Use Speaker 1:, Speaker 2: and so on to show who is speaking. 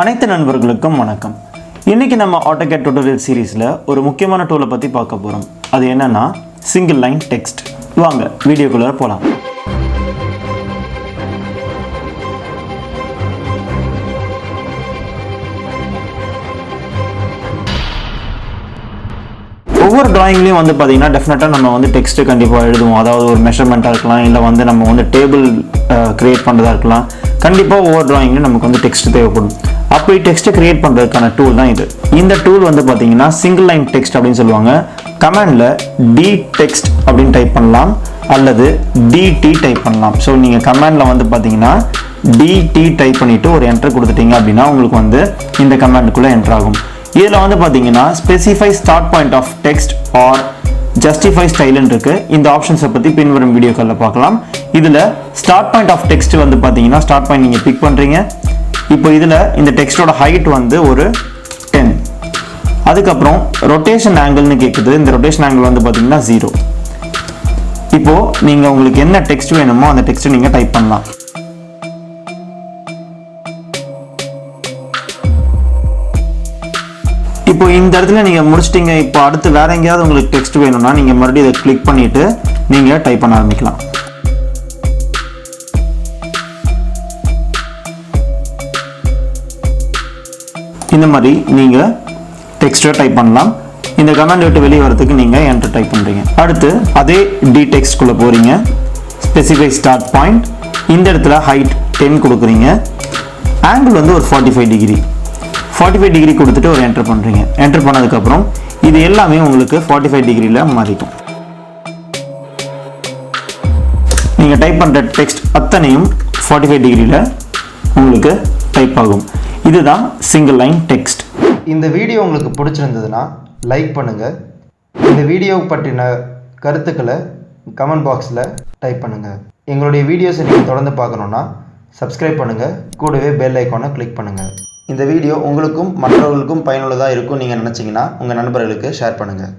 Speaker 1: அனைத்து நண்பர்களுக்கும் வணக்கம். இன்னைக்கு நம்ம AutoCAD tutorial சீரிஸ்ல ஒரு முக்கியமான டூலை பத்தி பார்க்க போறோம். அது என்னன்னா சிங்கிள் லைன் டெக்ஸ்ட். வாங்க வீடியோக்குள்ள போலாம். ஒவ்வொரு டிராயிங்லயும் வந்து பாத்தீங்கன்னா டெஃபினட்டா நம்ம வந்து டெக்ஸ்ட் கண்டிப்பா எழுதுவோம். அதாவது ஒரு மெஷர்மெண்டா இருக்கலாம், இல்ல வந்து நம்ம வந்து டேபிள் கிரியேட் பண்றதா இருக்கலாம். கண்டிப்பா ஒவ்வொரு டிராயிங்லயும் நமக்கு வந்து டெக்ஸ்ட் தேவைப்படும். அப்படி டெக்ஸ்ட் கிரியேட் பண்றதுக்கான டூல் தான் இது. இந்த டூல் வந்து பாத்தீங்கன்னா சிங்கிள் லைன் டெக்ஸ்ட் அப்படின்னு சொல்லுவாங்க. கமாண்ட்ல Dtext அப்படின்னு டைப் பண்ணலாம் அல்லது DT டைப் பண்ணலாம். ஸோ நீங்க கமாண்ட்ல வந்து பாத்தீங்கன்னா DT டைப் பண்ணிட்டு ஒரு என்டர் கொடுத்துட்டீங்க அப்படின்னா உங்களுக்கு வந்து இந்த கமாண்டுக்குள்ள என்டர் ஆகும். இதுல வந்து பாத்தீங்கன்னா specify start point of text or justify ஸ்டைல்னு இருக்கு. இந்த ஆப்ஷன்ஸை பத்தி பின்வரும் வீடியோக்களில் பார்க்கலாம். இதுல ஸ்டார்ட் பாயிண்ட் ஆஃப் டெக்ஸ்ட் வந்து பாத்தீங்கன்னா ஸ்டார்ட் பாயிண்ட் நீங்க பிக் பண்றீங்க. இப்போ இதுல இந்த டெக்ஸ்டோட ஹைட் வந்து ஒரு 10. அதுக்கப்புறம் ரொட்டேஷன் ஆங்கிள்னு கேட்குது. இந்த ரொட்டேஷன் ஆங்கிள் வந்து பாத்தீங்கன்னா 0. இப்போ நீங்க உங்களுக்கு என்ன டெக்ஸ்ட் வேணுமோ அந்த டெக்ஸ்ட் நீங்க டைப் பண்ணலாம். இப்போ இந்த இடத்துல நீங்க முடிச்சிட்டீங்க. இப்போ அடுத்து வேற எங்கேயாவது உங்களுக்கு டெக்ஸ்ட் வேணும்னா நீங்க மறுபடியும் இதை கிளிக் பண்ணிட்டு நீங்க டைப் பண்ண ஆரம்பிக்கலாம். இந்த மாதிரி நீங்க டெக்ஸ்ட் டைப் பண்ணலாம். இந்த கமாண்ட் விட்டு வெளியே வரதுக்கு நீங்க என்டர் டைப் பண்றீங்க. அடுத்து அதே Dtext குள்ள போறீங்க. Specify start point. இந்த இடத்துல ஹைட் 10 கொடுக்குறீங்க. ஆங்கிள் வந்து ஒரு 45 டிகிரி. 45 டிகிரி கொடுத்துட்டு ஒரு என்டர் பண்றீங்க. என்டர் பண்ணதுக்கு அப்புறம் இது எல்லாமே உங்களுக்கு 45 டிகிரில மாறிடும். நீங்க டைப் பண்ற டெக்ஸ்ட் அத்தனையும் 45 டிகிரில உங்களுக்கு டைப் ஆகும். இதுதான் சிங்கிள் லைன் டெக்ஸ்ட்.
Speaker 2: இந்த வீடியோ உங்களுக்கு பிடிச்சிருந்ததுன்னா லைக் பண்ணுங்க. இந்த வீடியோ பற்றின கருத்துக்களை கமெண்ட் பாக்ஸில் டைப் பண்ணுங்க. எங்களுடைய வீடியோஸை நீங்கள் தொடர்ந்து பார்க்கணுன்னா சப்ஸ்கிரைப் பண்ணுங்க. கூடவே பெல் ஐக்கானை கிளிக் பண்ணுங்க. இந்த வீடியோ உங்களுக்கும் மற்றவர்களுக்கும் பயனுள்ளதாக இருக்கும் நீங்கள் நினச்சிங்கன்னா உங்கள் நண்பர்களுக்கு ஷேர் பண்ணுங்கள்.